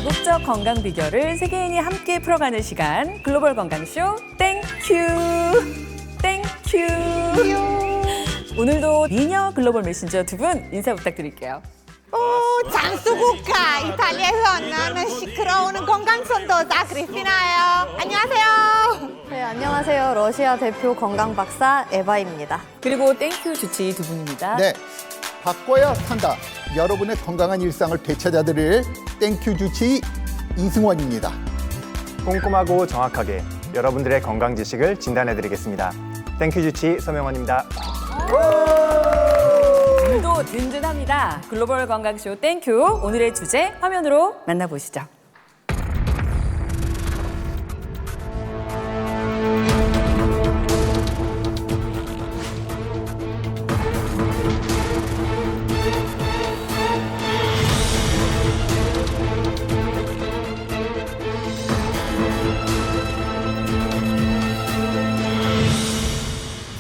다국적 건강 비결을 세계인이 함께 풀어가는 시간 글로벌 건강쇼 땡큐 땡큐. 오늘도 미녀 글로벌 메신저 두 분 인사 부탁드릴게요. 장수국가 이탈리아에서 나는 시끄러운 건강선도자 크리스티나예요. 안녕하세요. 네, 안녕하세요. 러시아 대표 건강 박사 에바입니다. 그리고 땡큐 주치 두 분입니다. 네, 바꿔야 산다. 여러분의 건강한 일상을 되찾아드릴 땡큐 주치 이승원입니다. 꼼꼼하고 정확하게 여러분들의 건강 지식을 진단해드리겠습니다. 땡큐 주치 서명원입니다. 오늘도 든든합니다. 글로벌 건강쇼 땡큐. 오늘의 주제 화면으로 만나보시죠.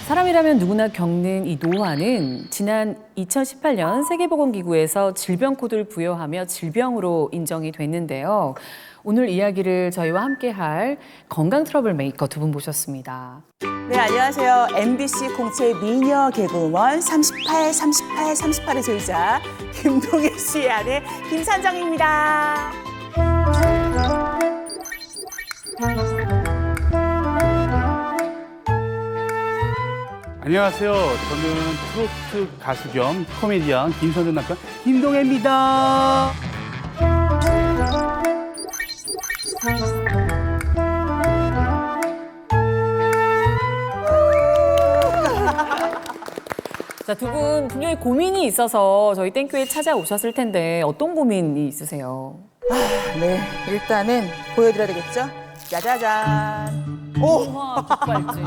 사람이라면 누구나 겪는 이 노화는 지난 2018년 세계보건기구에서 질병 코드를 부여하며 질병으로 인정이 됐는데요. 오늘 이야기를 저희와 함께할 건강 트러블 메이커 두 분 모셨습니다. 네, 안녕하세요. MBC 공채 미녀 개그우먼 38의 소유자 김동현 씨의 아내 김산정입니다. 안녕하세요. 저는 트로트 가수 겸 코미디언 김선준 남편 김동혜입니다. 자, 두 분 분명히 고민이 있어서 저희 땡큐에 찾아오셨을 텐데 어떤 고민이 있으세요? 네, 일단은 보여드려야 되겠죠? 짜자잔. 오! 우와, 족발집.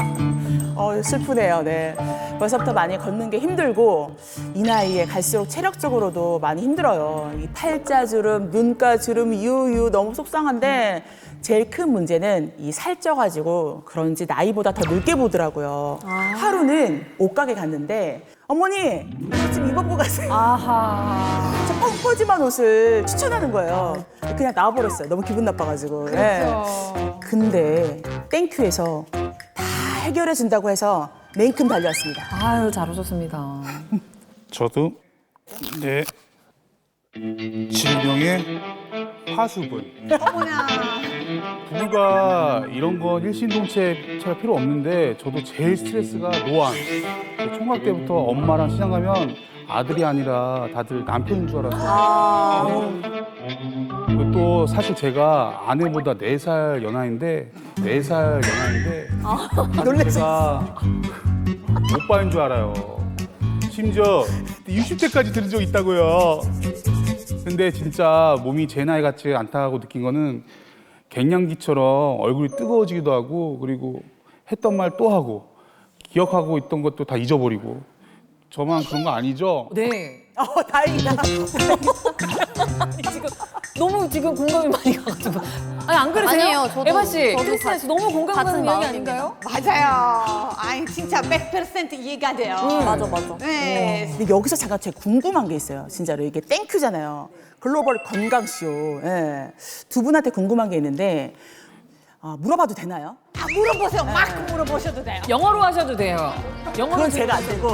슬프네요. 네. 벌써부터 많이 걷는 게 힘들고 이 나이에 갈수록 체력적으로도 많이 힘들어요. 이 팔자주름, 눈가주름, 유유 너무 속상한데 제일 큰 문제는 이 살쪄가지고 그런지 나이보다 더 늙게 보더라고요. 하루는 옷가게 갔는데 어머니 이거 좀 입어보고 가세요. 아하. 저 펑퍼짐한 옷을 추천하는 거예요. 그냥 나와버렸어요. 너무 기분 나빠가지고. 그렇죠. 근데 땡큐에서 다 해결해 준다고 해서 냉큼 달려왔습니다. 아유, 잘 오셨습니다. 저도 네 질병의 화수분. 어머나. 부부가 이런 건 일신동체가 필요 없는데 저도 제일 스트레스가 노안. 총각 때부터 엄마랑 시장 가면 아들이 아니라 다들 남편인 줄 알았어요. 그리고 또 사실 제가 아내보다 4살 연하인데 제가 오빠인 줄 알아요. 심지어 60대까지 들은 적 있다고요. 근데 진짜 몸이 제 나이 같지 않다고 느낀 거는 갱년기처럼 얼굴이 뜨거워지기도 하고 그리고 했던 말 또 하고 기억하고 있던 것도 다 잊어버리고 저만 그런 거 아니죠? 네. 다행이다. 너무 지금 공감이 많이 가가지고. 아니, 안 그러세요? 아니에요. 저도- 에바 씨, 저도 크리스티나 씨 너무 공감 가는 같은 이야기 마음입니다. 아닌가요? 맞아요. 아니 진짜 100% 이해가 돼요. 맞아. 네. 근데 여기서 잠깐 제가 궁금한 게 있어요. 진짜로 이게 땡큐잖아요. 글로벌 건강쇼. 예. 두 분한테 궁금한 게 있는데 물어봐도 되나요? 물어보세요. 막 물어보셔도 돼요. 영어로 하셔도 돼요. 영어로 그건 제가 안 되고.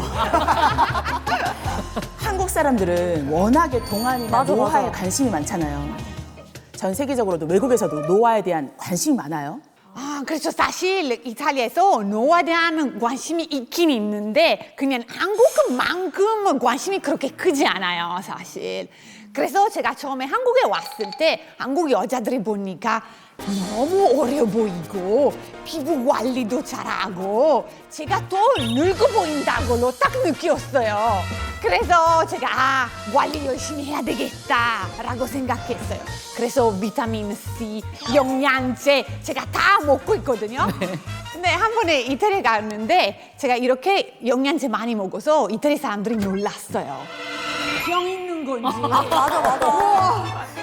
한국 사람들은 워낙에 동안이나 맞아, 노화에 맞아. 관심이 많잖아요. 전 세계적으로도 외국에서도 노화에 대한 관심이 많아요. 그렇죠. 사실 이탈리아에서 노화에 대한 관심이 있긴 있는데 그냥 한국만큼 관심이 그렇게 크지 않아요, 사실. 그래서 제가 처음에 한국에 왔을 때 한국 여자들이 보니까 너무 어려 보이고 피부 관리도 잘하고 제가 더 늙어 보인다고 딱 느꼈어요. 그래서 제가 관리 열심히 해야 되겠다라고 생각했어요. 그래서 비타민 C, 영양제 제가 다 먹고 있거든요. 근데 한 번에 이태리 갔는데 제가 이렇게 영양제 많이 먹어서 이태리 사람들이 놀랐어요. 병 있는 건지.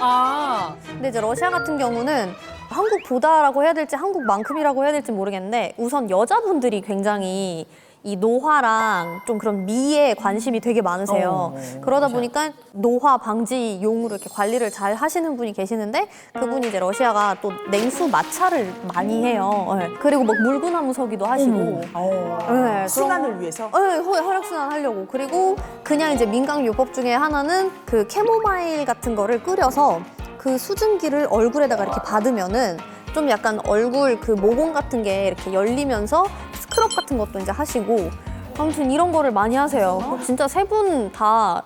아, 근데 이제 러시아 같은 경우는 한국보다라고 해야 될지 한국만큼이라고 해야 될지 모르겠는데 우선 여자분들이 굉장히 이 노화랑 좀 그런 미에 관심이 되게 많으세요. 그러다 보니까 노화 방지용으로 이렇게 관리를 잘 하시는 분이 계시는데 그분이 이제 러시아가 또 냉수 마찰을 많이 해요. 네. 그리고 막 물구나무 서기도 하시고. 네, 순환을 위해서. 네, 혈액순환 하려고. 그리고 그냥 이제 민간요법 중에 하나는 그 캐모마일 같은 거를 끓여서 그 수증기를 얼굴에다가 이렇게 받으면은 좀 약간 얼굴 그 모공 같은 게 이렇게 열리면서 스크럽 같은 것도 이제 하시고 아무튼 이런 거를 많이 하세요. 진짜 세 분 다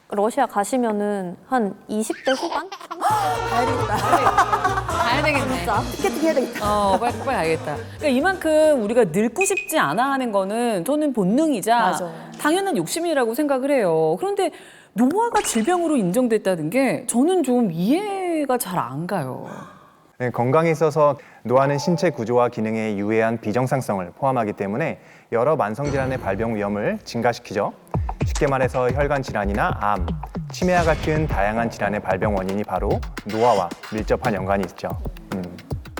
러시아 가시면은 한 20대 후반? 가야 되겠네. 진짜 티켓팅 해야 되겠다. 빨리 가야겠다. 그러니까 이만큼 우리가 늙고 싶지 않아 하는 거는 저는 본능이자 맞아. 당연한 욕심이라고 생각을 해요. 그런데 노화가 질병으로 인정됐다는 게 저는 좀 이해가 잘 안 가요. 네, 건강에 있어서 노화는 신체 구조와 기능에 유해한 비정상성을 포함하기 때문에 여러 만성질환의 발병 위험을 증가시키죠. 쉽게 말해서 혈관 질환이나 암, 치매와 같은 다양한 질환의 발병 원인이 바로 노화와 밀접한 연관이 있죠.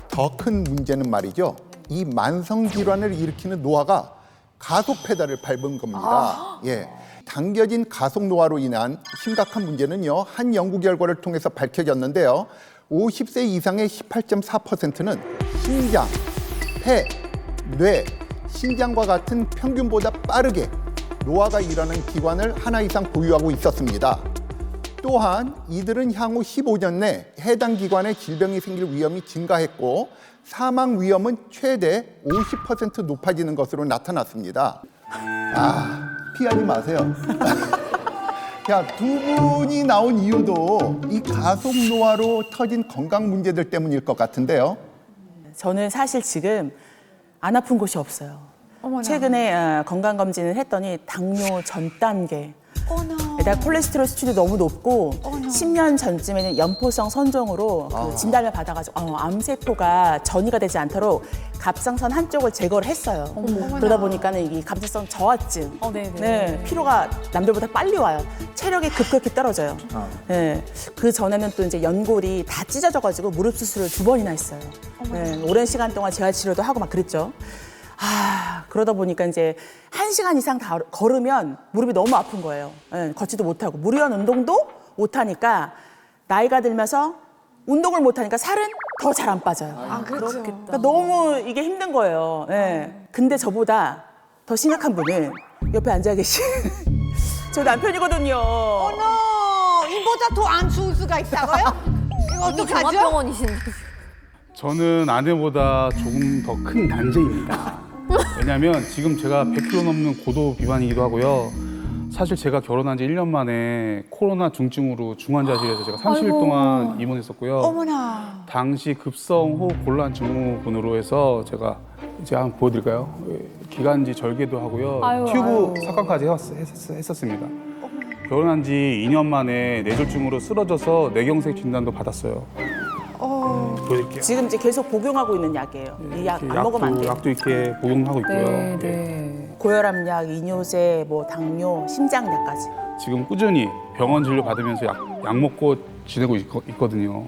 더 큰 문제는 말이죠. 이 만성 질환을 일으키는 노화가 가속 페달을 밟은 겁니다. 예. 당겨진 가속 노화로 인한 심각한 문제는요. 한 연구 결과를 통해서 밝혀졌는데요. 50세 이상의 18.4%는 신장, 폐, 뇌, 신장과 같은 평균보다 빠르게 노화가 일어나는 기관을 하나 이상 보유하고 있었습니다. 또한 이들은 향후 15년 내 해당 기관에 질병이 생길 위험이 증가했고 사망 위험은 최대 50% 높아지는 것으로 나타났습니다. 피하지 마세요. 자, 두 분이 나온 이유도 이 가속 노화로 터진 건강 문제들 때문일 것 같은데요. 저는 사실 지금 안 아픈 곳이 없어요. 최근에 건강검진을 했더니 당뇨 전 단계, 게다가 콜레스테롤 수치도 너무 높고 10년 전쯤에는 연포성 선종으로 그 진단을 받아가지고 암세포가 전이가 되지 않도록 갑상선 한쪽을 제거를 했어요. 그러다 보니까는 이 갑상선 저하증, 네, 피로가 남들보다 빨리 와요. 체력이 급격히 떨어져요. 네, 그 전에는 또 이제 연골이 다 찢어져가지고 무릎 수술을 2번이나 했어요. 네, 오랜 시간 동안 재활치료도 하고 막 그랬죠. 그러다 보니까 이제 1시간 이상 걸으면 무릎이 너무 아픈 거예요. 예, 걷지도 못하고. 무리한 운동도 못하니까 나이가 들면서 운동을 못하니까 살은 더 잘 안 빠져요. 그렇죠. 그러니까 너무 이게 힘든 거예요. 예. 근데 저보다 더 심각한 분은 옆에 앉아 계신 저 남편이거든요. 이보다 더 안 추울 수가 있다고요? 이거 어떡하죠? 종합병원이신데. 저는 아내보다 조금 더 큰 난제입니다. 왜냐하면 지금 제가 100kg 넘는 고도 비만이기도 하고요. 사실 제가 결혼한 지 1년 만에 코로나 중증으로 중환자실에서 제가 30일 동안 입원했었고요. 어머나. 당시 급성 호흡 곤란 증후군으로 해서 제가 이제 한번 보여드릴까요? 기관지 절개도 하고요. 튜브 삭관까지 했었습니다. 결혼한 지 2년 만에 뇌졸중으로 쓰러져서 뇌경색 진단도 받았어요. 보여드릴게요. 지금 이제 계속 복용하고 있는 약이에요. 이 약 안 먹으면 안 돼요. 약도 이렇게 복용하고 있고요. 네. 고혈압약, 이뇨제, 뭐 당뇨, 심장약까지. 지금 꾸준히 병원 진료 받으면서 약 먹고 지내고 있거든요.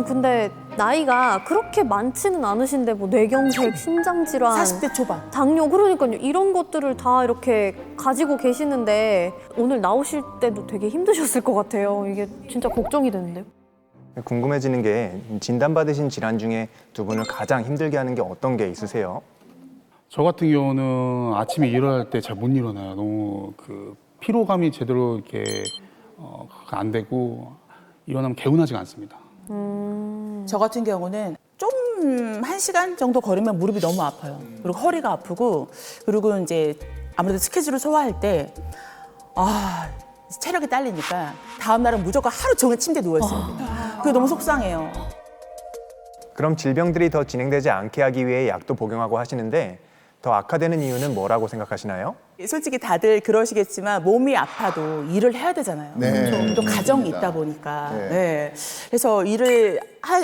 근데 나이가 그렇게 많지는 않으신데 뭐 뇌경색, 심장질환, 40대 초반. 당뇨 그러니까요. 이런 것들을 다 이렇게 가지고 계시는데 오늘 나오실 때도 되게 힘드셨을 것 같아요. 이게 진짜 걱정이 되는데요. 궁금해지는 게 진단받으신 질환 중에 두 분을 가장 힘들게 하는 게 어떤 게 있으세요? 저 같은 경우는 아침에 일어날 때 잘 못 일어나요. 너무 그 피로감이 제대로 이렇게 안 되고 일어나면 개운하지가 않습니다. 저 같은 경우는 좀 1시간 정도 걸으면 무릎이 너무 아파요. 그리고 허리가 아프고, 그리고 이제 아무래도 스케줄을 소화할 때 체력이 딸리니까 다음 날은 무조건 하루 종일 침대에 누워 있어요. 그게 너무 속상해요. 그럼 질병들이 더 진행되지 않게 하기 위해 약도 복용하고 하시는데 더 악화되는 이유는 뭐라고 생각하시나요? 솔직히 다들 그러시겠지만 몸이 아파도 일을 해야 되잖아요. 네. 또 가정이 맞습니다. 있다 보니까. 네. 네. 그래서 일을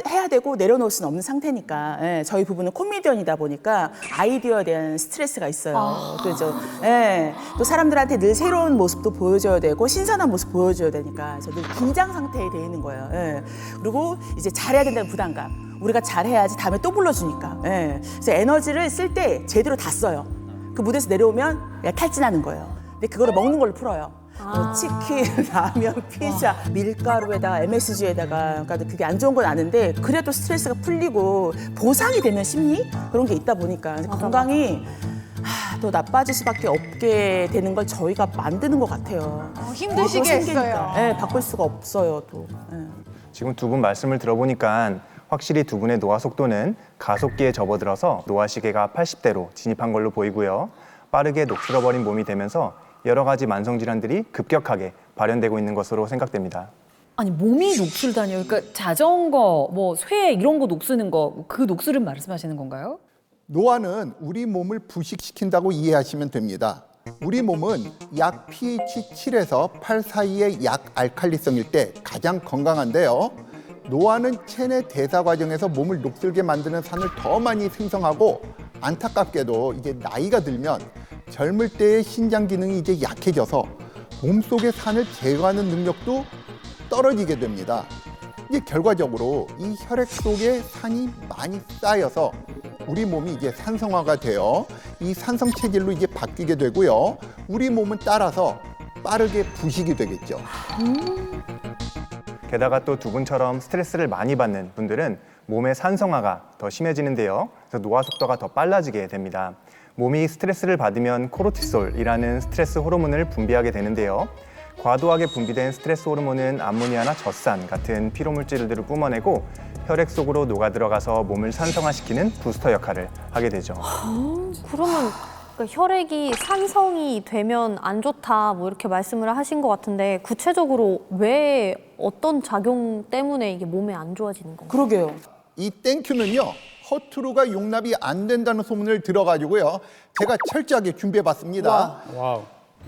해야 되고 내려놓을 수는 없는 상태니까. 네. 저희 부부는 코미디언이다 보니까 아이디어에 대한 스트레스가 있어요. 또 사람들한테 늘 새로운 모습도 보여줘야 되고 신선한 모습 보여줘야 되니까 늘 긴장 상태에 돼 있는 거예요. 네. 그리고 이제 잘해야 된다는 부담감. 우리가 잘해야지 다음에 또 불러주니까. 네. 그래서 에너지를 쓸 때 제대로 다 써요. 그 무대에서 내려오면 얘가 탈진하는 거예요. 근데 그거를 먹는 걸로 풀어요. 뭐 치킨, 라면, 피자, 밀가루에다가 MSG에다가 그러니까 그게 안 좋은 건 아는데 그래도 스트레스가 풀리고 보상이 되는 심리 그런 게 있다 보니까 건강이 더 나빠질 수밖에 없게 되는 걸 저희가 만드는 것 같아요. 힘드시겠어요. 네, 바꿀 수가 없어요. 또. 네. 지금 두 분 말씀을 들어보니까 확실히 두 분의 노화 속도는 가속기에 접어들어서 노화 시계가 80대로 진입한 걸로 보이고요. 빠르게 녹슬어버린 몸이 되면서 여러 가지 만성 질환들이 급격하게 발현되고 있는 것으로 생각됩니다. 아니 몸이 녹슬다니요? 그러니까 자전거, 뭐 쇠 이런 거 녹쓰는 거 그 녹슬은 말씀하시는 건가요? 노화는 우리 몸을 부식시킨다고 이해하시면 됩니다. 우리 몸은 약 pH 7에서 8 사이의 약 알칼리성일 때 가장 건강한데요. 노화는 체내 대사 과정에서 몸을 녹슬게 만드는 산을 더 많이 생성하고 안타깝게도 이제 나이가 들면 젊을 때의 신장 기능이 이제 약해져서 몸속의 산을 제거하는 능력도 떨어지게 됩니다. 이게 결과적으로 이 혈액 속에 산이 많이 쌓여서 우리 몸이 이제 산성화가 되어 이 산성 체질로 이제 바뀌게 되고요. 우리 몸은 따라서 빠르게 부식이 되겠죠. 게다가 또 두 분처럼 스트레스를 많이 받는 분들은 몸의 산성화가 더 심해지는데요. 그래서 노화 속도가 더 빨라지게 됩니다. 몸이 스트레스를 받으면 코르티솔이라는 스트레스 호르몬을 분비하게 되는데요. 과도하게 분비된 스트레스 호르몬은 암모니아나 젖산 같은 피로물질들을 뿜어내고 혈액 속으로 녹아 들어가서 몸을 산성화시키는 부스터 역할을 하게 되죠. 그러면 그러니까 혈액이 산성이 되면 안 좋다 뭐 이렇게 말씀을 하신 것 같은데 구체적으로 왜 어떤 작용 때문에 이게 몸에 안 좋아지는 건가요? 그러게요. 이 땡큐는요, 허투루가 용납이 안 된다는 소문을 들어가지고요, 제가 철저하게 준비해봤습니다. 와우.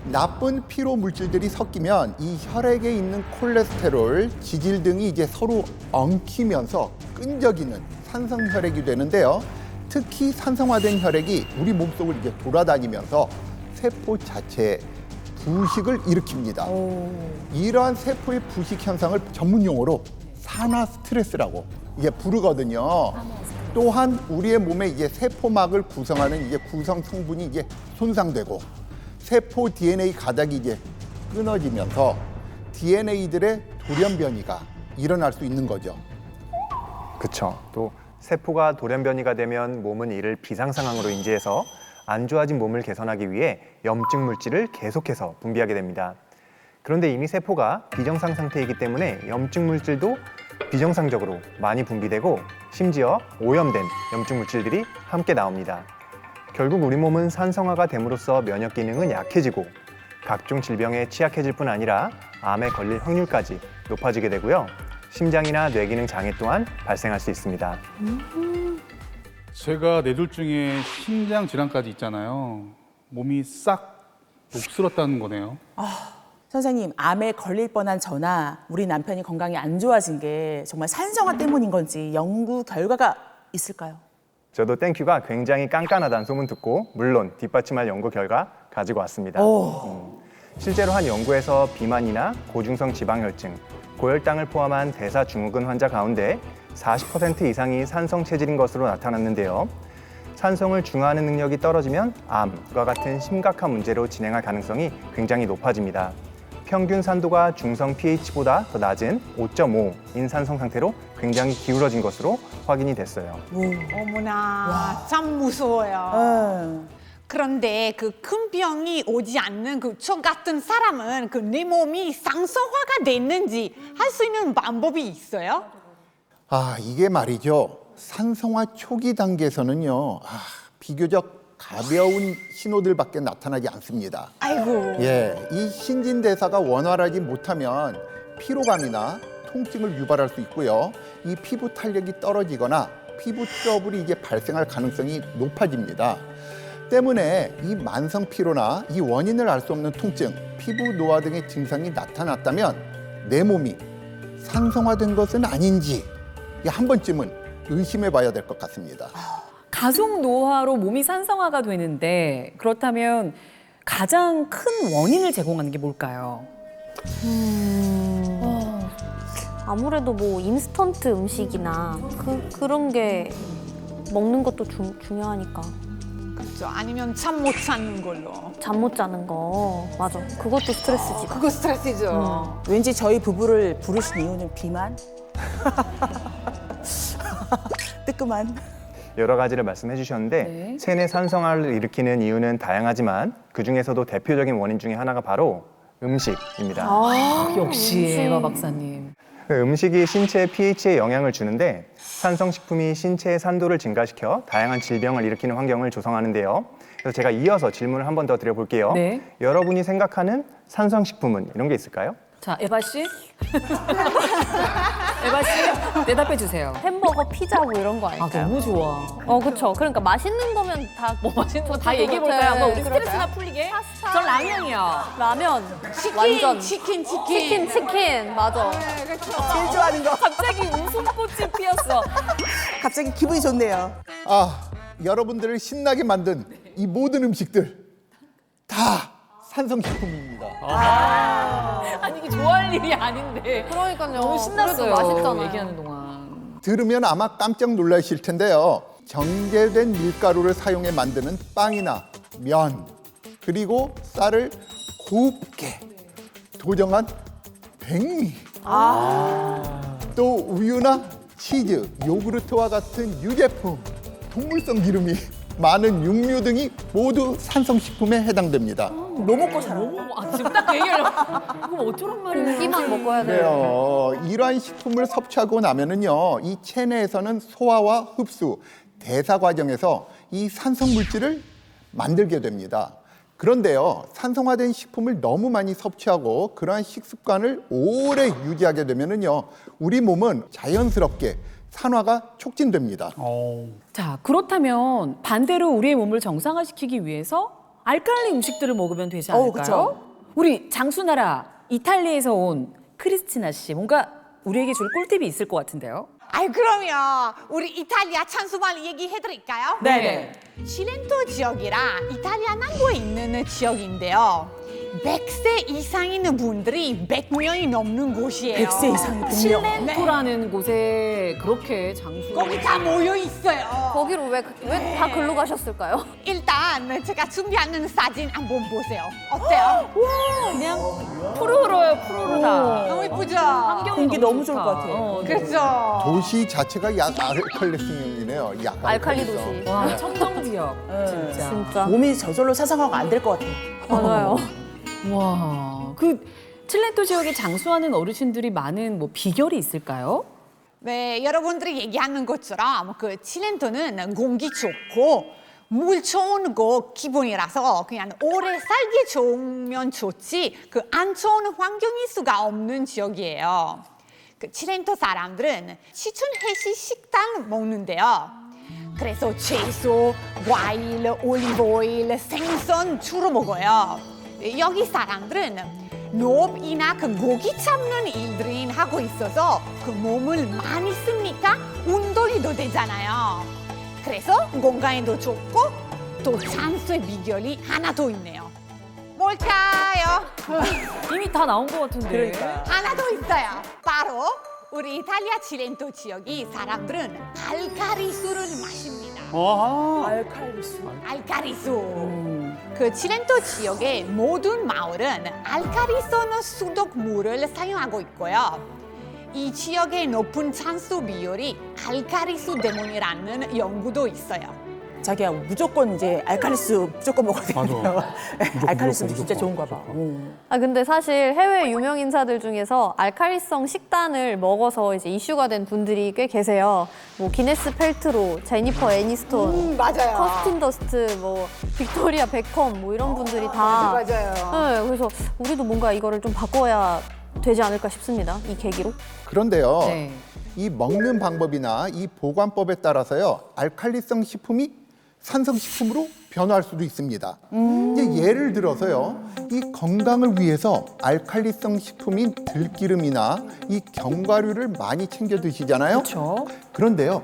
나쁜 피로 물질들이 섞이면 이 혈액에 있는 콜레스테롤, 지질 등이 이제 서로 엉키면서 끈적이는 산성 혈액이 되는데요. 특히 산성화된 혈액이 우리 몸속을 이제 돌아다니면서 세포 자체에 부식을 일으킵니다. 이러한 세포의 부식 현상을 전문 용어로 산화 스트레스라고 이제 부르거든요. 또한 우리의 몸에 이제 세포막을 구성하는 이제 구성 성분이 이제 손상되고 세포 DNA 가닥이 이제 끊어지면서 DNA들의 돌연변이가 일어날 수 있는 거죠. 그렇죠. 또 세포가 돌연변이가 되면 몸은 이를 비상 상황으로 인지해서 안 좋아진 몸을 개선하기 위해 염증 물질을 계속해서 분비하게 됩니다. 그런데 이미 세포가 비정상 상태이기 때문에 염증 물질도 비정상적으로 많이 분비되고 심지어 오염된 염증 물질들이 함께 나옵니다. 결국 우리 몸은 산성화가 됨으로써 면역 기능은 약해지고 각종 질병에 취약해질 뿐 아니라 암에 걸릴 확률까지 높아지게 되고요. 심장이나 뇌기능 장애 또한 발생할 수 있습니다. 제가 네 둘 중에 심장 질환까지 있잖아요. 몸이 싹 녹슬었다는 거네요. 선생님, 암에 걸릴 뻔한 저나 우리 남편이 건강이 안 좋아진 게 정말 산성화 때문인 건지 연구 결과가 있을까요? 저도 땡큐가 굉장히 깐깐하다는 소문 듣고 물론 뒷받침할 연구 결과 가지고 왔습니다. 실제로 한 연구에서 비만이나 고중성 지방혈증, 고혈당을 포함한 대사증후군 환자 가운데 40% 이상이 산성 체질인 것으로 나타났는데요. 산성을 중화하는 능력이 떨어지면 암과 같은 심각한 문제로 진행할 가능성이 굉장히 높아집니다. 평균 산도가 중성 pH보다 더 낮은 5.5인 산성 상태로 굉장히 기울어진 것으로 확인이 됐어요. 어머나, 참 무서워요. 네. 그런데 그 큰 병이 오지 않는 그 저 같은 사람은 그 내 몸이 산성화가 됐는지 할 수 있는 방법이 있어요? 아, 이게 말이죠. 산성화 초기 단계에서는요, 비교적 가벼운 신호들밖에 나타나지 않습니다. 아이고. 예, 이 신진대사가 원활하지 못하면 피로감이나 통증을 유발할 수 있고요. 이 피부 탄력이 떨어지거나 피부 트러블이 이제 발생할 가능성이 높아집니다. 때문에 이 만성 피로나 이 원인을 알 수 없는 통증, 피부 노화 등의 증상이 나타났다면 내 몸이 산성화된 것은 아닌지 한 번쯤은 의심해 봐야 될 것 같습니다. 가속 노화로 몸이 산성화가 되는데 그렇다면 가장 큰 원인을 제공하는 게 뭘까요? 아무래도 뭐 인스턴트 음식이나 그런 게 먹는 것도 중요하니까. 그렇죠. 아니면 잠 못 자는 걸로. 잠 못 자는 거. 맞아. 그것도 스트레스지. 그거 스트레스죠. 왠지 저희 부부를 부르신 이유는 비만? 뜨끔한. 여러 가지를 말씀해 주셨는데 네. 체내 산성화를 일으키는 이유는 다양하지만 그 중에서도 대표적인 원인 중에 하나가 바로 음식입니다. 역시 에바 박사님. 음식이 신체 pH에 영향을 주는데 산성식품이 신체의 산도를 증가시켜 다양한 질병을 일으키는 환경을 조성하는데요. 그래서 제가 이어서 질문을 한 번 더 드려볼게요. 네. 여러분이 생각하는 산성식품은 이런 게 있을까요? 자, 에바 씨. 에바 씨, 대답해 주세요. 햄버거, 피자 뭐 이런 거 아, 아닐까요? 너무 좋아. 그쵸. 그러니까 맛있는 거면 다 뭐 맛있는 거 다 얘기해 볼까요? 한번 우리 그럴까요? 스트레스나 풀리게. 파스타. 전 라면이요. 라면. 치킨, 완전. 치킨. 치킨. 맞아. 네, 그렇죠. 제일 좋아하는 거. 갑자기 웃음꽃이 피었어. 갑자기 기분이 좋네요. 아, 여러분들을 신나게 만든 이 모든 음식들 다 산성식품입니다. 아니 이게 좋아할 일이 아닌데. 그러니까요. 너무 신났어요. 그래도 맛있잖아요. 얘기하는 동안. 들으면 아마 깜짝 놀라실 텐데요. 정제된 밀가루를 사용해 만드는 빵이나 면, 그리고 쌀을 곱게 도정한 백미, 또 우유나 치즈, 요구르트와 같은 유제품, 동물성 기름이 많은 육류 등이 모두 산성식품에 해당됩니다. 뭐 먹고 살아? 아, 지금 딱 그 얘기하려고. 그럼 어쩌란 말이에요? 고기만 먹어야 돼요. 그래요. 이러한 식품을 섭취하고 나면은요, 이 체내에서는 소화와 흡수, 대사 과정에서 이 산성 물질을 만들게 됩니다. 그런데요, 산성화된 식품을 너무 많이 섭취하고 그러한 식습관을 오래 유지하게 되면은요, 우리 몸은 자연스럽게 산화가 촉진됩니다. 자, 그렇다면 반대로 우리의 몸을 정상화시키기 위해서 알칼리 음식들을 먹으면 되지 않을까요? 그쵸. 우리 장수나라 이탈리아에서 온 크리스티나 씨, 뭔가 우리에게 줄 꿀팁이 있을 것 같은데요. 아이 그러면 우리 이탈리아 찬수말 얘기해드릴까요? 네네. 치렌토 지역이라 이탈리아 남부에 있는 지역인데요. 100세 이상인 분들이 100명이 넘는 곳이에요. 100세 이상이 100명. 칠렌토라는 곳에 그렇게 장수. 거기 다 모여 있어요. 거기로 왜 다 글로 가셨을까요? 일단 제가 준비하는 사진 한번 보세요. 어때요? 그냥 푸르르요, 푸르르다. 너무 예쁘죠? 환경이 공기 너무 좋다. 좋을 것 같아요. 네. 그렇죠? 도시 자체가 약 알칼리성이네요. 약 알칼리 알칼리성. 도시. 와, 청정 지역. 진짜. 진짜. 몸이 저절로 사상화가 안 될 것 같아요. 맞아요. 와, 그 칠렌토 지역에 장수하는 어르신들이 많은 뭐 비결이 있을까요? 네, 여러분들이 얘기하는 것처럼 그 칠렌토는 공기 좋고 물 좋은 거 기본이라서 그냥 오래 살기 좋으면 좋지 그 안 좋은 환경일 수가 없는 지역이에요. 그 칠렌토 사람들은 시춘 해시 식단 먹는데요. 그래서 채소, 과일, 올리브오일, 생선 주로 먹어요. 여기 사람들은 농업이나 그 고기 잡는 일들을 하고 있어서 그 몸을 많이 쓰니까 운동이 더 되잖아요. 그래서 건강에도 좋고 또 장수의 비결이 하나 더 있네요. 뭘까요? 이미 다 나온 것 같은데. 그러니까. 하나 더 있어요. 바로 우리 이탈리아 치렌토 지역이 사람들은 알카리수를 마십니다. 알칼리수. 알카리수. 그 치렌토 지역의 모든 마을은 알카리소는 수돗물을 사용하고 있고요. 이 지역의 높은 찬수 비율이 알카리수 때문이라는 연구도 있어요. 자기야 무조건 이제 알칼리수 무조건 먹어야 되겠네요. 알칼리수 무조건, 진짜 무조건. 좋은가 봐. 아 근데 사실 해외 유명 인사들 중에서 알칼리성 식단을 먹어서 이제 이슈가 된 분들이 꽤 계세요. 뭐 기네스 펠트로, 제니퍼 애니스톤, 맞아요. 커스틴 더스트, 뭐 빅토리아 베컴 뭐 이런 분들이 다. 맞아요. 네, 그래서 우리도 뭔가 이거를 좀 바꿔야 되지 않을까 싶습니다. 이 계기로. 그런데요, 네. 이 먹는 방법이나 이 보관법에 따라서요, 알칼리성 식품이 산성식품으로 변화할 수도 있습니다. 이제 예를 들어서요, 이 건강을 위해서 알칼리성 식품인 들기름이나 이 견과류를 많이 챙겨 드시잖아요. 그렇죠. 그런데요,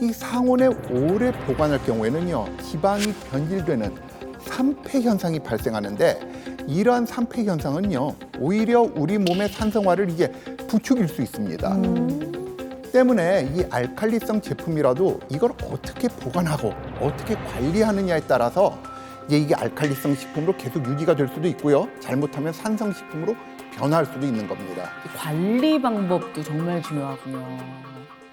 이 상온에 오래 보관할 경우에는요, 지방이 변질되는 산패 현상이 발생하는데 이러한 산패 현상은요, 오히려 우리 몸의 산성화를 이게 부추길 수 있습니다. 때문에 이 알칼리성 제품이라도 이걸 어떻게 보관하고 어떻게 관리하느냐에 따라서 이게 알칼리성 식품으로 계속 유지가 될 수도 있고요. 잘못하면 산성 식품으로 변화할 수도 있는 겁니다. 관리 방법도 정말 중요하군요.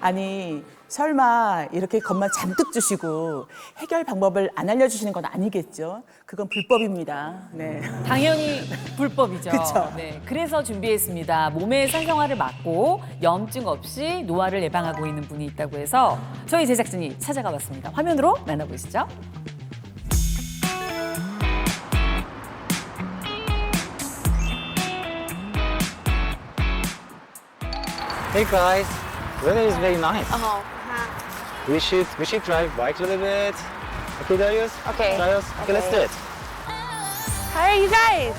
아니 설마 이렇게 겉만 잔뜩 주시고 해결 방법을 안 알려주시는 건 아니겠죠? 그건 불법입니다. 네. 당연히 불법이죠. 그쵸. 네, 그래서 준비했습니다. 몸의 산성화를 막고 염증 없이 노화를 예방하고 있는 분이 있다고 해서 저희 제작진이 찾아가 봤습니다. 화면으로 만나보시죠. Hey guys, weather is very nice. We should drive bike a little bit. Okay, Darius? Okay. Darius? Okay, let's do it. How are you guys?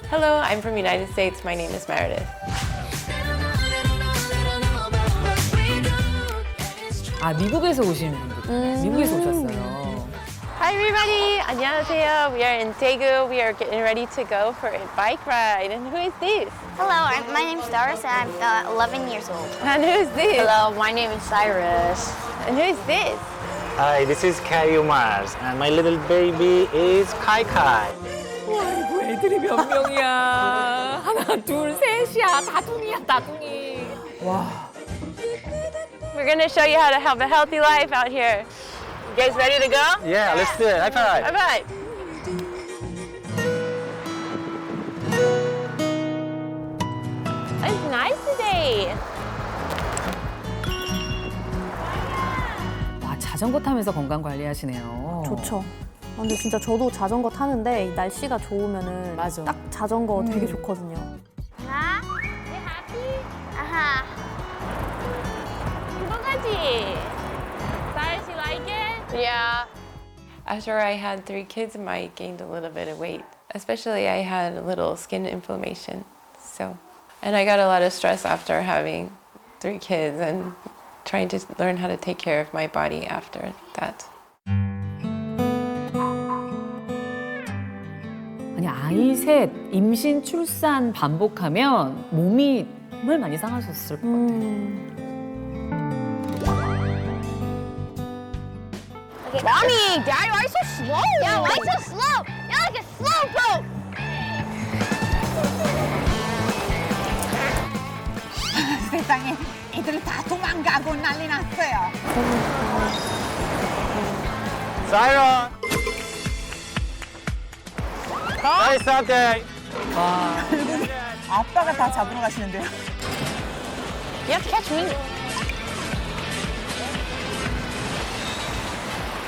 Hello, I'm from United States. My name is Meredith. 아, 미국에서 오신 분들. 미국에서 오셨어요. Hi everybody. 안녕하세요. We are in Daegu. We are getting ready to go for a bike ride. And who is this? Hello, my name's Doris and I'm 11 years old. And who is this? Hello, my name is Cyrus. And who is this? Hi, this is Caillou Mars, and my little baby is Kai Kai. 아이고, 애들이 몇 명이야. 하나, 둘, 셋이야. 다둥이야, 다둥이. We're going to show you how to have a healthy life out here. You guys ready to go? Yeah, let's do it. High five. Bye bye. It's nice today. 와, 자전거 타면서 건강 관리하시네요. 좋죠. 아, 근데 진짜 저도 자전거 타는데 이 날씨가 좋으면은 맞아. 딱 자전거 되게 좋거든요. Huh? You happy? Uh-huh. 행복하지? Cyrus, you like it? Yeah. After I had 3 kids, I gained a little bit of weight. Especially I had a little skin inflammation. And I got a lot of stress after having 3 kids and trying to learn how to take care of my body after that. 아니, 아이 셋, 임신, 출산 반복하면 몸이 정말 많이 상하셨을 것 같아요. Mommy, Daddy, why are you so slow? Yeah, why are you so slow? You're like a slowpoke. 세상에 애들 다 도망가고 난리 났어요. Siren! Nice out there. 아빠가 다 잡으러 가시는데요. You have to catch me.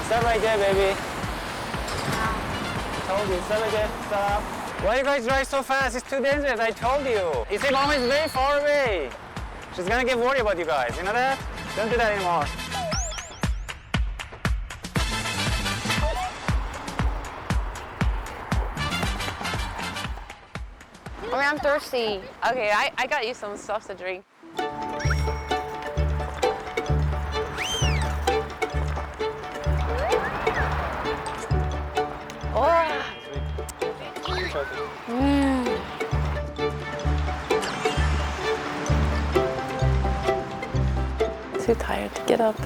Stop right there, baby. Told you, stop right there. Stop. Why you guys drive so fast? It's too dangerous. I told you. You see, Mama is very far away. She's gonna get worried about you guys. You know that? Don't do that anymore. I'm thirsty. Okay, I got you some stuff to drink. Too tired to get up.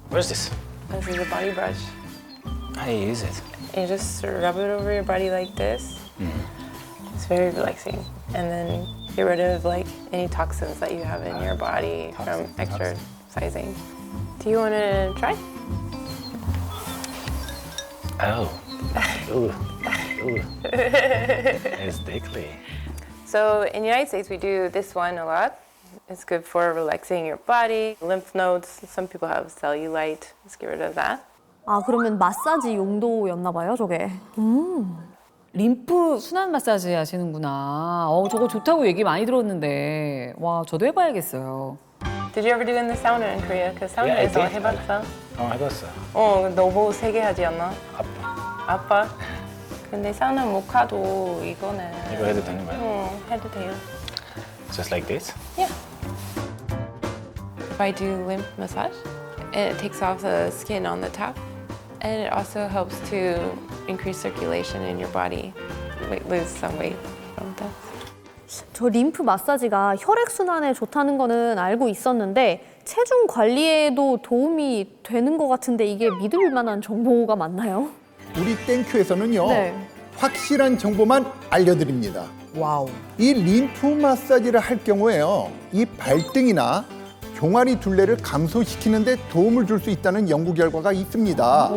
What is this? This is a body brush. How do you use it? You just rub it over your body like this. It's very relaxing. And then get rid of like any toxins that you have in your body from exercising. Do you want to try? Oh. Ooh. Ooh. It's tickly. So in the United States, we do this one a lot. It's good for relaxing your body, lymph nodes. Some people have cellulite. Let's get rid of that. 아, 그러면 마사지 용도였나 봐요, 저게. 림프 순환 마사지 하시는구나. 저거 좋다고 얘기 많이 들었는데. 와, 저도 해봐야겠어요. Did you ever do in the sauna in Korea? Because Yeah, I 사우나에서 did. 해봤어? 해봤어. 너 뭐 3개 하지 않나? 아빠. 아빠? 근데 사우나 못 가도 이거는 이거 해도 되는 거야? 해도 돼요. Just like this? Yeah. If I do lymph massage, it takes off the skin on the top, and it also helps to increase circulation in your body. lose some weight from that. 저 림프 마사지가 혈액순환에 좋다는 거는 알고 있었는데 체중 관리에도 도움이 되는 것 같은데 이게 믿을 만한 정보가 맞나요? 우리 땡큐에서는요. 네. 확실한 정보만 알려드립니다. 와우. 이 림프 마사지를 할 경우에요. 이 발등이나 종아리 둘레를 감소시키는 데 도움을 줄 수 있다는 연구 결과가 있습니다.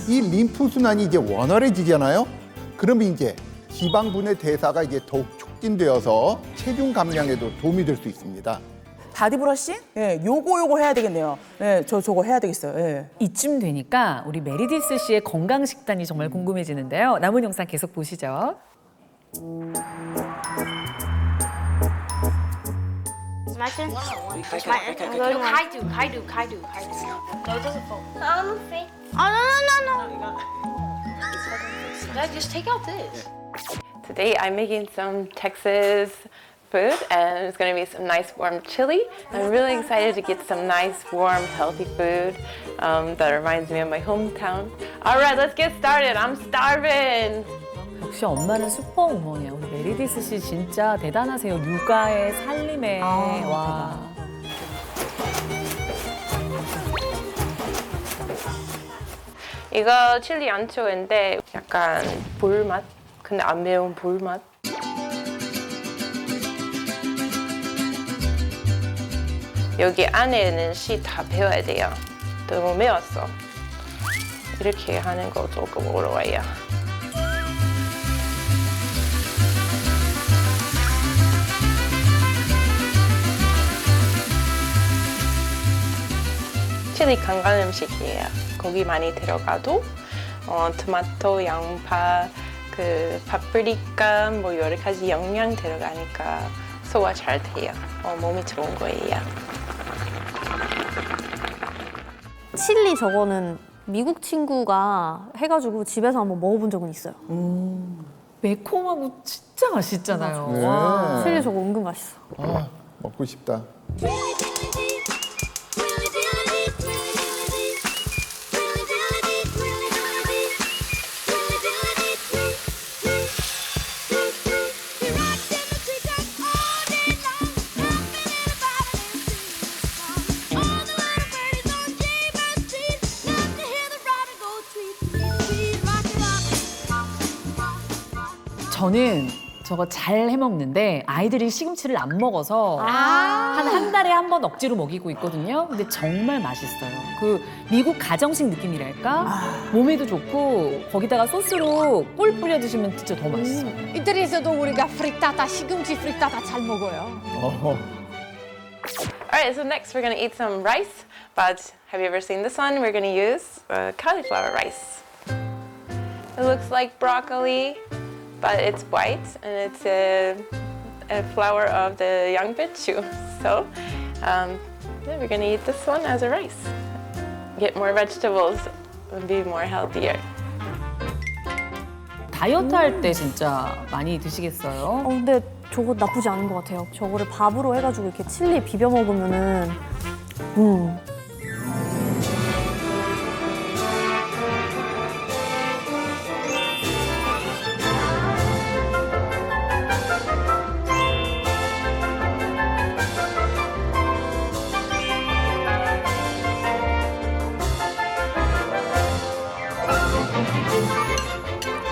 이 림프 순환이 이제 원활해지잖아요. 그러면 이제 지방분해 대사가 이제 더욱 촉진되어서 체중 감량에도 도움이 될 수 있습니다. 바디 브러싱? 예, 요거 해야 되겠네요. 예, 저거 해야 되겠어요. 예. 이쯤 되니까 우리 메리디스 씨의 건강 식단이 정말 궁금해지는데요. 남은 영상 계속 보시죠. My turn? Kaidu. No, it doesn't fall. Oh, no. Dad, just take out this. Today I'm making some Texas food and it's going to be some nice warm chili. I'm really excited to get some nice warm healthy food that reminds me of my hometown. All right, let's get started. I'm starving. 역시 엄마는 슈퍼우먼이에요. 우리 메리디스 씨 진짜 대단하세요. 육아에 살림에. 와. 이거 칠리 안초인데 약간 불맛? 근데 안 매운 불맛? 여기 안에는 씨 다 배워야 돼요. 너무 매웠어. 이렇게 하는 거 조금 어려워요. 칠리 건강 음식이에요. 고기 많이 들어가도 토마토, 양파, 그 파프리카 뭐 여러 가지 영양 들어가니까 소화 잘 돼요. 몸이 좋은 거예요. 칠리 저거는 미국 친구가 해가지고 집에서 한번 먹어본 적은 있어요. 매콤하고 진짜 맛있잖아요. 네. 와. 칠리 저거 은근 맛있어. 아, 먹고 싶다. 저는 저거 잘 해먹는데 아이들이 시금치를 안 먹어서 한 달에 한 번 억지로 먹이고 있거든요. 근데 정말 맛있어요. 그 미국 가정식 느낌이랄까? 몸에도 좋고 거기다가 소스로 꿀 뿌려 드시면 진짜 더 맛있어요. 이태리에서도 우리가 프리타타, 시금치 프리타타 잘 먹어요. Alright, so next we're gonna eat some rice, but have you ever seen this one? We're gonna use cauliflower rice. It looks like broccoli, but it's white and it's a flower of the young bitchu. So yeah, we're gonna eat this one as a rice. Get more vegetables and be more healthier. 다이어트 할 때 진짜 많이 드시겠어요? 근데 저거 나쁘지 않은 것 같아요. 저거를 밥으로 해가지고 이렇게 칠리 비벼 먹으면은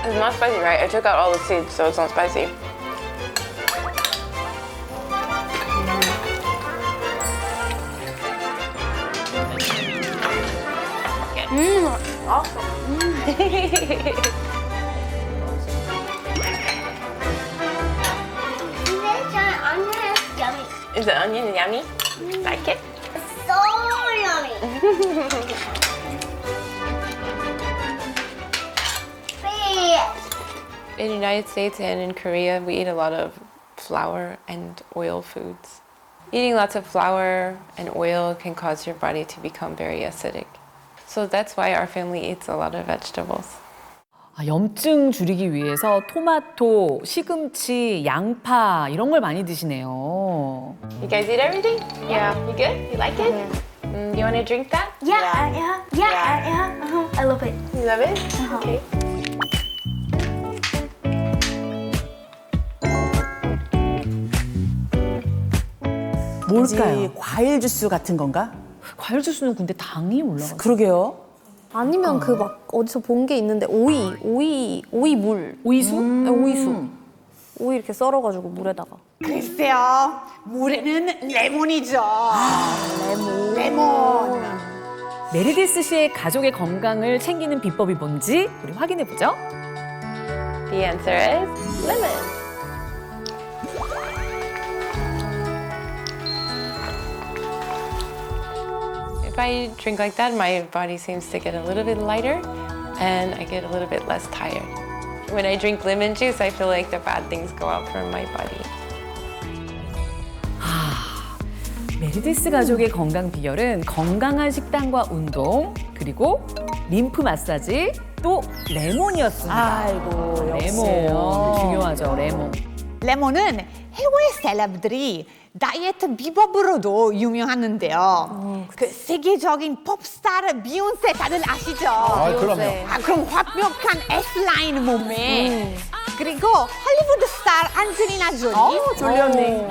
It's not spicy, right? I took out all the seeds, so it's not spicy. Yummy. Is the onion yummy? Like it? So yummy. In the United States and in Korea, we eat a lot of flour and oil foods. Eating lots of flour and oil can cause your body to become very acidic. So that's why our family eats a lot of vegetables. 염증 줄이기 위해서 토마토, 시금치, 양파 이런 걸 많이 드시네요. You guys eat everything? Yeah. You good? You like it? You want to drink that? Yeah. I love it. You love it? Okay. 뭘까요? 과일 주스 같은 건가? 과일 주스는 근데 당이 올라가죠. 그러게요. 아니면 그 막 어디서 본 게 있는데 오이물. 오이수? 네, 오이수. 오이 이렇게 썰어가지고 물에다가. 글쎄요, 물에는 레몬이죠. 레몬. 메르디스 씨의 가족의 건강을 챙기는 비법이 뭔지 우리 확인해 보죠. The answer is lemon. If I drink like that, my body seems to get a little bit lighter and I get a little bit less tired. When I drink lemon juice, I feel like the bad things go out from my body. 메르디스 가족의 건강 비결은 건강한 식단과 운동, 그리고 림프 마사지, 또 레몬이었습니다. 아이고, 역시. 레몬 중요하죠, 레몬. 레몬은 해외 셀럽들이 다이어트 비법으로도 유명하는데요. 그 세계적인 pop스타 비욘세 다들 아시죠? 그럼요. 그럼 완벽한 S라인 몸매. 그리고 할리우드 스타 안젤리나 졸리. 졸리 언니.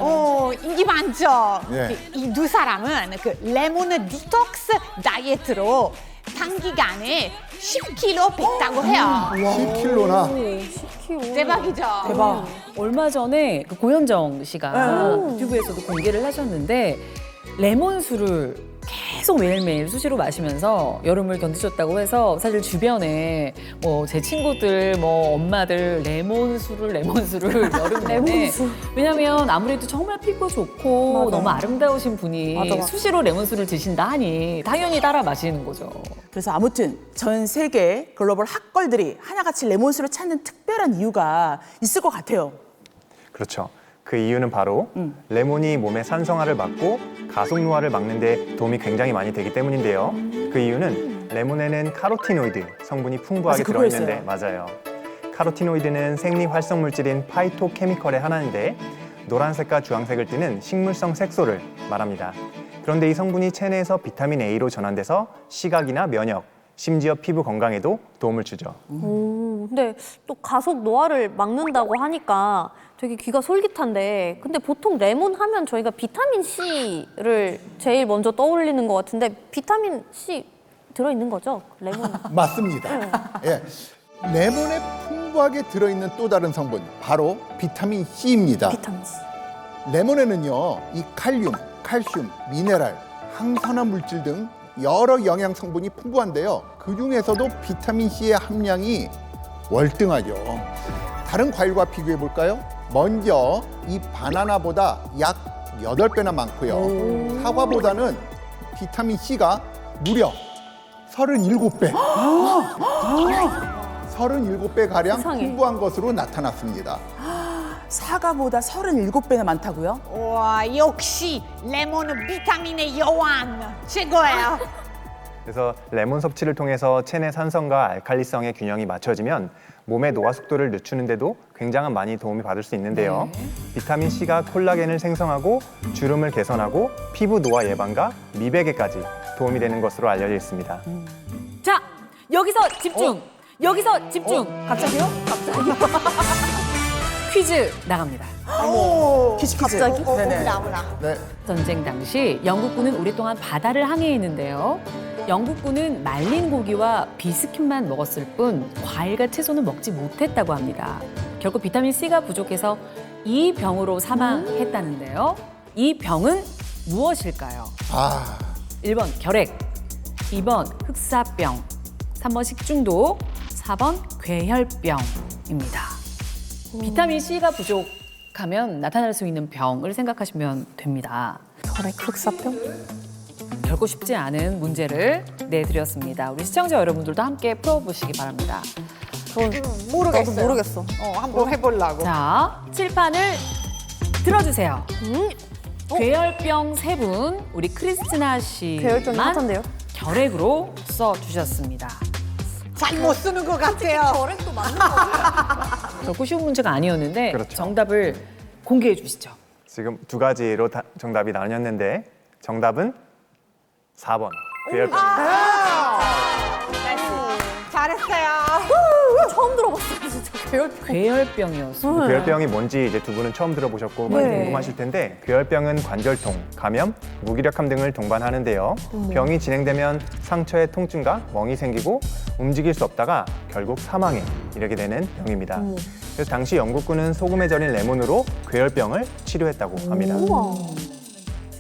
인기 많죠? 예. 이 두 사람은 그 레몬 디톡스 다이어트로 단기간에 10kg 뺐다고 해요. 10kg나. 대박이죠? 대박. 얼마 전에 그 고현정 씨가 유튜브에서도 공개를 하셨는데 레몬수를 계속 매일매일 수시로 마시면서 여름을 견디셨다고 해서 사실 주변에 뭐 제 친구들 뭐 엄마들 레몬수를 여름 내내 왜냐면 아무래도 정말 피부 좋고 맞아. 너무 아름다우신 분이 맞아. 수시로 레몬수를 드신다 하니 당연히 따라 마시는 거죠. 그래서 아무튼 전 세계 글로벌 핫걸들이 하나같이 레몬수를 찾는 특별한 이유가 있을 것 같아요. 그렇죠. 그 이유는 바로 레몬이 몸의 산성화를 막고 가속 노화를 막는 데 도움이 굉장히 많이 되기 때문인데요. 그 이유는 레몬에는 카로티노이드 성분이 풍부하게 맞아, 들어있는데 맞아요. 카로티노이드는 생리 활성 물질인 파이토케미컬의 하나인데 노란색과 주황색을 띠는 식물성 색소를 말합니다. 그런데 이 성분이 체내에서 비타민 A로 전환돼서 시각이나 면역, 심지어 피부 건강에도 도움을 주죠. 근데 또 가속 노화를 막는다고 하니까 되게 귀가 솔깃한데 근데 보통 레몬 하면 저희가 비타민 C를 제일 먼저 떠올리는 것 같은데 비타민 C 들어있는 거죠? 레몬. 맞습니다. 예. 레몬에 풍부하게 들어있는 또 다른 성분, 바로 비타민 C입니다. 비타민 C. 레몬에는요, 이 칼륨, 칼슘, 미네랄, 항산화 물질 등 여러 영양 성분이 풍부한데요. 그 중에서도 비타민 C의 함량이 월등하죠. 다른 과일과 비교해 볼까요? 먼저 이 바나나보다 약 8배나 많고요. 사과보다는 비타민 C가 무려 37배. 37배 가량 세상에. 풍부한 것으로 나타났습니다. 사과보다 37배나 많다고요? 와, 역시 레몬은 비타민의 여왕 최고예요. 그래서 레몬 섭취를 통해서 체내 산성과 알칼리성의 균형이 맞춰지면 몸의 노화 속도를 늦추는 데도 굉장한 많이 도움이 받을 수 있는데요. 비타민 C가 콜라겐을 생성하고 주름을 개선하고 피부 노화 예방과 미백에까지 도움이 되는 것으로 알려져 있습니다. 자, 여기서 집중. 여기서 집중. 갑자기요? 퀴즈 나갑니다. 퀴즈. 갑자기? 네네. 네. 전쟁 당시 영국군은 오랫동안 바다를 항해했는데요. 영국군은 말린 고기와 비스킷만 먹었을 뿐 과일과 채소는 먹지 못했다고 합니다. 결국 비타민 C가 부족해서 이 병으로 사망했다는데요. 이 병은 무엇일까요? 1번 결핵, 2번 흑사병, 3번 식중독, 4번 괴혈병입니다. 비타민 C가 부족하면 나타날 수 있는 병을 생각하시면 됩니다. 결핵 흑사병? 결코 쉽지 않은 문제를 내드렸습니다. 우리 시청자 여러분들도 함께 풀어보시기 바랍니다. 모르겠어요. 나도 모르겠어. 한번 해보려고. 자, 칠판을 들어주세요. 괴혈병 3분, 우리 크리스티나 괴혈증이 씨만 핫한데요? 결핵으로 써주셨습니다. 잘 못 쓰는 것 같아요. 결핵도 맞는 거예요? 결코 쉬운 문제가 아니었는데 그렇죠. 정답을 공개해 주시죠. 지금 두 가지로 정답이 나뉘었는데 정답은 4번 괴혈병입니다. 잘했어요. 처음 들어봤어요, 진짜. 괴혈병이었어요. 괴혈병이 뭔지 이제 두 분은 처음 들어보셨고 많이 궁금하실 텐데 괴혈병은 관절통, 감염, 무기력함 등을 동반하는데요. 병이 진행되면 상처에 통증과 멍이 생기고 움직일 수 없다가 결국 사망에 이르게 되는 병입니다. 그래서 당시 영국군은 소금에 절인 레몬으로 괴혈병을 치료했다고 합니다.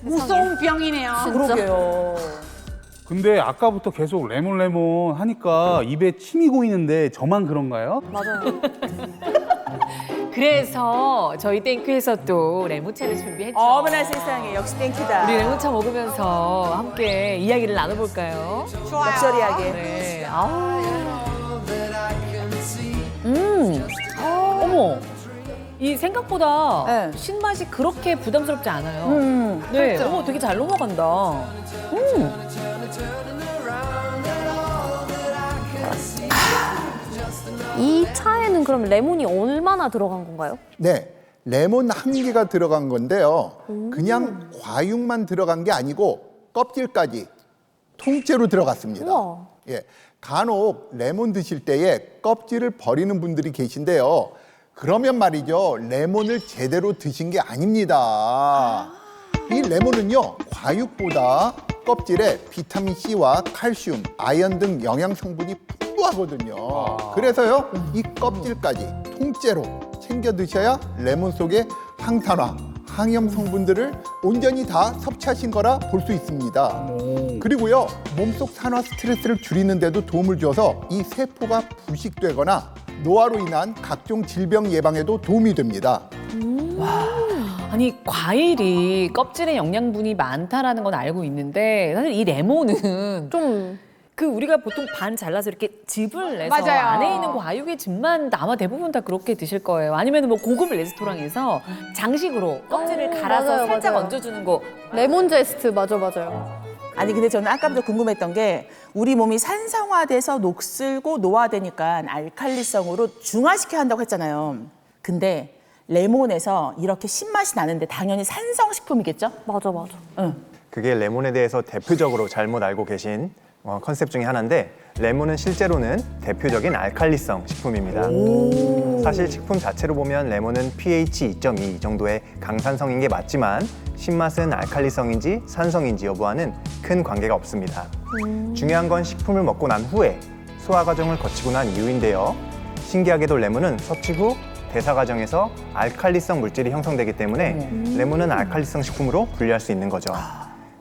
무서운 병이네요. 그러게요. 근데 아까부터 계속 레몬 하니까 입에 침이 고이는데 저만 그런가요? 맞아요. 그래서 저희 땡큐에서 또 레몬차를 준비했죠. 어머나 세상에 역시 땡큐다. 우리 레몬차 먹으면서 함께 이야기를 나눠볼까요? 좋아요. 럭셔리하게. 네. 어머. 이 생각보다 네. 신맛이 그렇게 부담스럽지 않아요. 네. 어머, 되게 잘 넘어간다. 이 차에는 그럼 레몬이 얼마나 들어간 건가요? 네, 레몬 1개가 들어간 건데요. 그냥 과육만 들어간 게 아니고 껍질까지 통째로 들어갔습니다. 우와. 예, 간혹 레몬 드실 때에 껍질을 버리는 분들이 계신데요. 그러면 말이죠, 레몬을 제대로 드신 게 아닙니다. 이 레몬은요, 과육보다 껍질에 비타민 C와 칼슘, 아연 등 영양 성분이 풍부하거든요. 그래서요, 이 껍질까지 통째로 챙겨 드셔야 레몬 속의 항산화, 항염 성분들을 온전히 다 섭취하신 거라 볼 수 있습니다. 그리고요, 몸속 산화 스트레스를 줄이는 데도 도움을 줘서 이 세포가 부식되거나 노화로 인한 각종 질병 예방에도 도움이 됩니다. 아니, 과일이 껍질에 영양분이 많다라는 건 알고 있는데 사실 이 레몬은 좀 그 우리가 보통 반 잘라서 이렇게 즙을 내서 맞아요. 안에 있는 과육의 즙만 아마 대부분 다 그렇게 드실 거예요. 아니면 뭐 고급 레스토랑에서 장식으로 껍질을 갈아서 맞아요, 살짝 맞아요. 얹어주는 거. 레몬 제스트 맞아요. 아니 근데 저는 아까부터 궁금했던 게 우리 몸이 산성화돼서 녹슬고 노화되니까 알칼리성으로 중화시켜야 한다고 했잖아요. 근데 레몬에서 이렇게 신맛이 나는데 당연히 산성식품이겠죠? 맞아. 응. 그게 레몬에 대해서 대표적으로 잘못 알고 계신 컨셉 중에 하나인데 레몬은 실제로는 대표적인 알칼리성 식품입니다. 사실 식품 자체로 보면 레몬은 pH 2.2 정도의 강산성인 게 맞지만 신맛은 알칼리성인지 산성인지 여부와는 큰 관계가 없습니다. 중요한 건 식품을 먹고 난 후에 소화 과정을 거치고 난 이후인데요. 신기하게도 레몬은 섭취 후 대사 과정에서 알칼리성 물질이 형성되기 때문에 레몬은 알칼리성 식품으로 분류할 수 있는 거죠.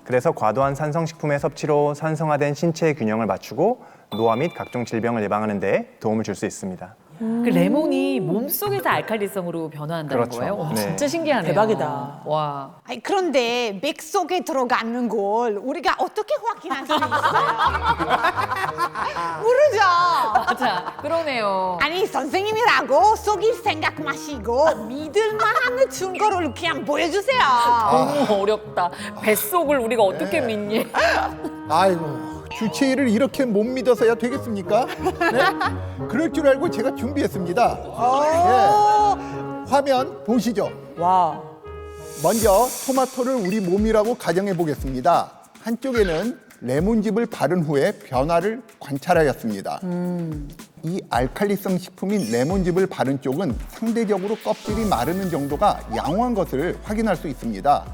그래서 과도한 산성식품의 섭취로 산성화된 신체의 균형을 맞추고 노화 및 각종 질병을 예방하는 데 도움을 줄 수 있습니다. 그 레몬이 몸속에서 알칼리성으로 변화한다는 그렇죠. 거예요? 와, 네. 진짜 신기하네요. 대박이다. 와. 아니, 그런데 맥 속에 들어가는 걸 우리가 어떻게 확인할 수 있어요? 모르죠. 맞아. 그러네요. 아니 선생님이라고 속일 생각 마시고 믿을만한 증거를 그냥 보여주세요. 너무 어렵다. 뱃속을 우리가 어떻게 믿니? 아이고, 주치의를 이렇게 못 믿어서야 되겠습니까? 네? 그럴 줄 알고 제가 준비했습니다. 예. 화면 보시죠. 와. 먼저 토마토를 우리 몸이라고 가정해 보겠습니다. 한쪽에는 레몬즙을 바른 후에 변화를 관찰하였습니다. 이 알칼리성 식품인 레몬즙을 바른 쪽은 상대적으로 껍질이 마르는 정도가 양호한 것을 확인할 수 있습니다.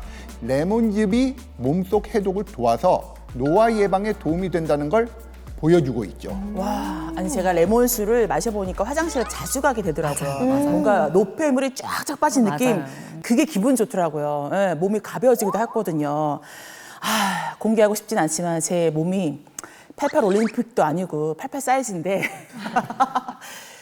레몬즙이 몸속 해독을 도와서 노화 예방에 도움이 된다는 걸 보여주고 있죠. 와, 아니 제가 레몬수를 마셔보니까 화장실에 자주 가게 되더라고요. 뭔가 노폐물이 쫙쫙 빠진 느낌. 맞아요. 그게 기분 좋더라고요. 예, 몸이 가벼워지기도 했거든요. 아, 공개하고 싶진 않지만 제 몸이 88 올림픽도 아니고 88 사이즈인데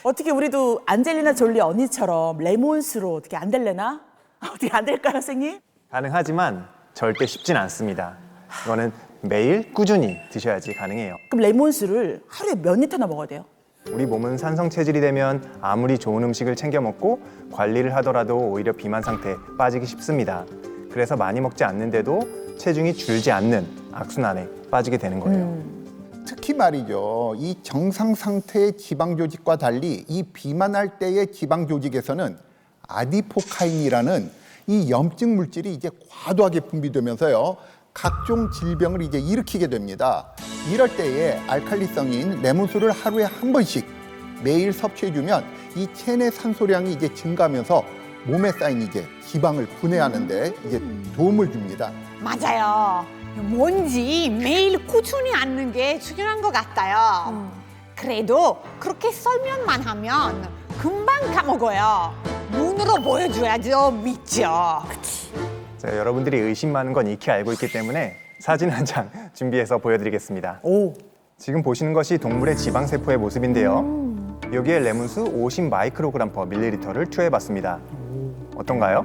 어떻게 우리도 안젤리나 졸리 언니처럼 레몬수로 어떻게 안 될래나? 어떻게 안 될까요, 선생님? 가능하지만 절대 쉽진 않습니다. 이거는 매일 꾸준히 드셔야지 가능해요. 그럼 레몬수를 하루에 몇 리터나 먹어야 돼요? 우리 몸은 산성 체질이 되면 아무리 좋은 음식을 챙겨 먹고 관리를 하더라도 오히려 비만 상태에 빠지기 쉽습니다. 그래서 많이 먹지 않는데도 체중이 줄지 않는 악순환에 빠지게 되는 거예요. 특히 말이죠. 이 정상 상태의 지방 조직과 달리 이 비만할 때의 지방 조직에서는 아디포카인이라는 이 염증 물질이 이제 과도하게 분비되면서요. 각종 질병을 이제 일으키게 됩니다. 이럴 때에 알칼리성인 레몬수를 하루에 한 번씩 매일 섭취해주면 이 체내 산소량이 이제 증가하면서 몸에 쌓인 이제 지방을 분해하는데 이제 도움을 줍니다. 맞아요. 뭔지 매일 꾸준히 앉는 게 중요한 것 같아요. 그래도 그렇게 설명만 하면 금방 까먹어요. 눈으로 보여줘야죠. 믿죠. 자, 여러분들이 의심 많은 건 익히 알고 있기 때문에 사진 한 장 준비해서 보여드리겠습니다. 지금 보시는 것이 동물의 지방세포의 모습인데요. 여기에 레몬수 50 마이크로그램 퍼 밀리리터를 투여해봤습니다. 어떤가요?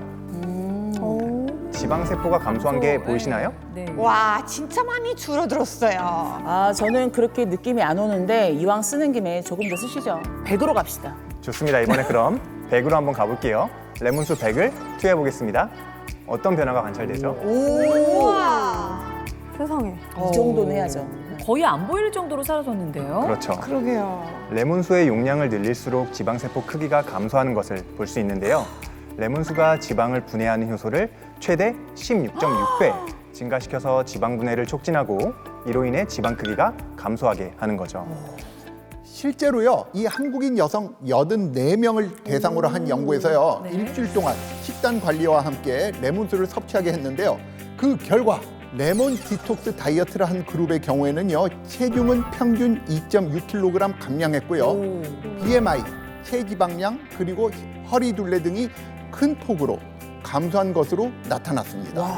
지방세포가 감소한 게 보이시나요? 네. 와, 진짜 많이 줄어들었어요. 아, 저는 그렇게 느낌이 안 오는데 이왕 쓰는 김에 조금 더 쓰시죠. 100으로 갑시다. 좋습니다. 이번에 그럼 100으로 한번 가볼게요. 레몬수 100을 투여해보겠습니다. 어떤 변화가 관찰되죠? 세상에. 이 정도는 해야죠. 거의 안 보일 정도로 사라졌는데요. 그렇죠. 그러게요. 레몬수의 용량을 늘릴수록 지방세포 크기가 감소하는 것을 볼 수 있는데요. 레몬수가 지방을 분해하는 효소를 최대 16.6배 증가시켜서 지방 분해를 촉진하고 이로 인해 지방 크기가 감소하게 하는 거죠. 실제로요, 이 한국인 여성 84명을 대상으로 한 연구에서요, 일주일 동안 식단 관리와 함께 레몬수를 섭취하게 했는데요. 그 결과 레몬 디톡스 다이어트를 한 그룹의 경우에는요, 체중은 평균 2.6kg 감량했고요. BMI, 체지방량, 그리고 허리 둘레 등이 큰 폭으로 감소한 것으로 나타났습니다.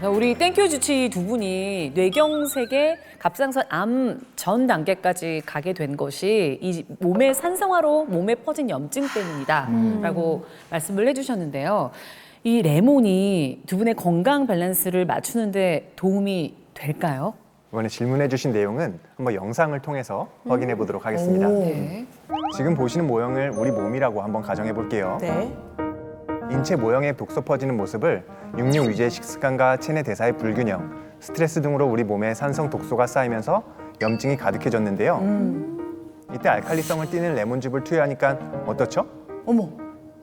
자, 우리 땡큐 주치 두 분이 뇌경색의 갑상선 암 전 단계까지 가게 된 것이 이 몸의 산성화로 몸에 퍼진 염증 때문이다라고 말씀을 해주셨는데요. 이 레몬이 두 분의 건강 밸런스를 맞추는데 도움이 될까요? 이번에 질문해 주신 내용은 한번 영상을 통해서 확인해 보도록 하겠습니다. 네. 지금 보시는 모형을 우리 몸이라고 한번 가정해 볼게요. 네. 인체 모형에 독소 퍼지는 모습을 육류 위주의 식습관과 체내 대사의 불균형, 스트레스 등으로 우리 몸에 산성 독소가 쌓이면서 염증이 가득해졌는데요. 이때 알칼리성을 띠는 레몬즙을 투여하니까 어떻죠? 어머,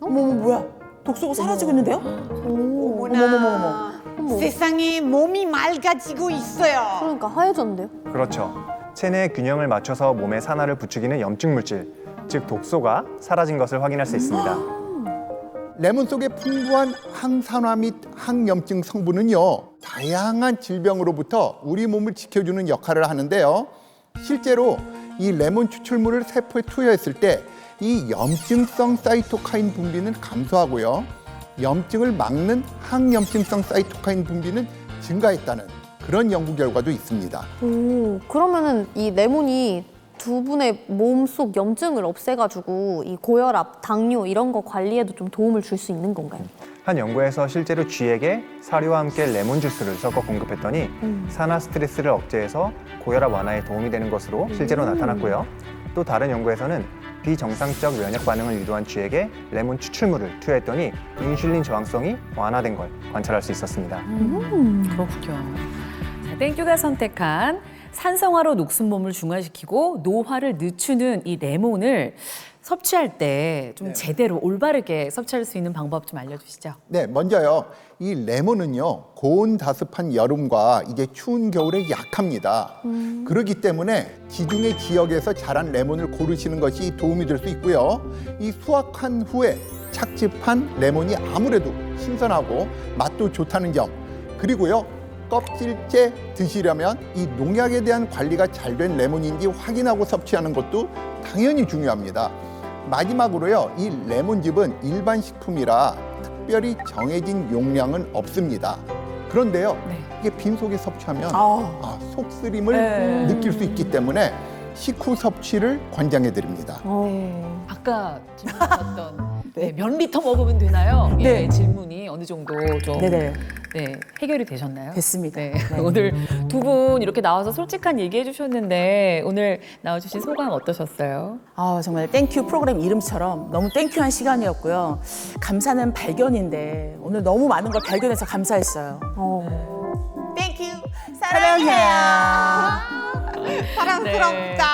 뭐야? 독소가 사라지고 있는데요? 어머나. 세상에 몸이 맑아지고 있어요. 그러니까 하얘졌는데요? 그렇죠. 체내 균형을 맞춰서 몸의 산화를 부추기는 염증 물질, 즉 독소가 사라진 것을 확인할 수 있습니다. 레몬 속의 풍부한 항산화 및 항염증 성분은요, 다양한 질병으로부터 우리 몸을 지켜주는 역할을 하는데요. 실제로 이 레몬 추출물을 세포에 투여했을 때 이 염증성 사이토카인 분비는 감소하고요. 염증을 막는 항염증성 사이토카인 분비는 증가했다는 그런 연구 결과도 있습니다. 그러면은 이 레몬이 두 분의 몸속 염증을 없애가지고 이 고혈압, 당뇨 이런 거 관리에도 좀 도움을 줄 수 있는 건가요? 한 연구에서 실제로 쥐에게 사료와 함께 레몬 주스를 섞어 공급했더니 산화 스트레스를 억제해서 고혈압 완화에 도움이 되는 것으로 실제로 나타났고요. 또 다른 연구에서는 비정상적 면역 반응을 유도한 쥐에게 레몬 추출물을 투여했더니 인슐린 저항성이 완화된 걸 관찰할 수 있었습니다. 그렇군요. 자, 땡큐가 선택한 산성화로 녹슨 몸을 중화시키고 노화를 늦추는 이 레몬을 섭취할 때 좀 제대로 올바르게 섭취할 수 있는 방법 좀 알려주시죠. 네, 먼저요. 이 레몬은요, 고온다습한 여름과 이제 추운 겨울에 약합니다. 그렇기 때문에 지중해 지역에서 자란 레몬을 고르시는 것이 도움이 될 수 있고요. 이 수확한 후에 착즙한 레몬이 아무래도 신선하고 맛도 좋다는 점, 그리고요, 껍질째 드시려면 이 농약에 대한 관리가 잘 된 레몬인지 확인하고 섭취하는 것도 당연히 중요합니다. 마지막으로요, 이 레몬즙은 일반 식품이라 특별히 정해진 용량은 없습니다. 그런데요, 이게 빈속에 섭취하면 속쓰림을 느낄 수 있기 때문에 식후 섭취를 권장해 드립니다. 아까 질문하셨던 몇 리터 먹으면 되나요? 네. 예, 질문이 어느 정도 좀 네네. 해결이 되셨나요? 됐습니다. 네. 오늘 두 분 이렇게 나와서 솔직한 얘기해 주셨는데 오늘 나와주신 소감 어떠셨어요? 아, 정말 땡큐 프로그램 이름처럼 너무 땡큐한 시간이었고요. 감사는 발견인데 오늘 너무 많은 걸 발견해서 감사했어요. 땡큐 사랑해요. 사랑스럽다.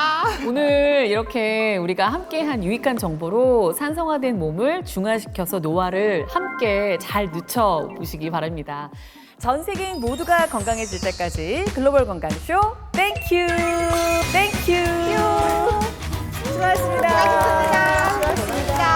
오늘 이렇게 우리가 함께한 유익한 정보로 산성화된 몸을 중화시켜서 노화를 함께 잘 늦춰보시기 바랍니다. 전 세계인 모두가 건강해질 때까지 글로벌 건강쇼 땡큐 땡큐 수고하셨습니다. 수고하셨습니다.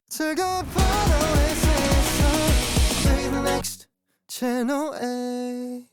즐거운 밤의 세상 Play the next channel A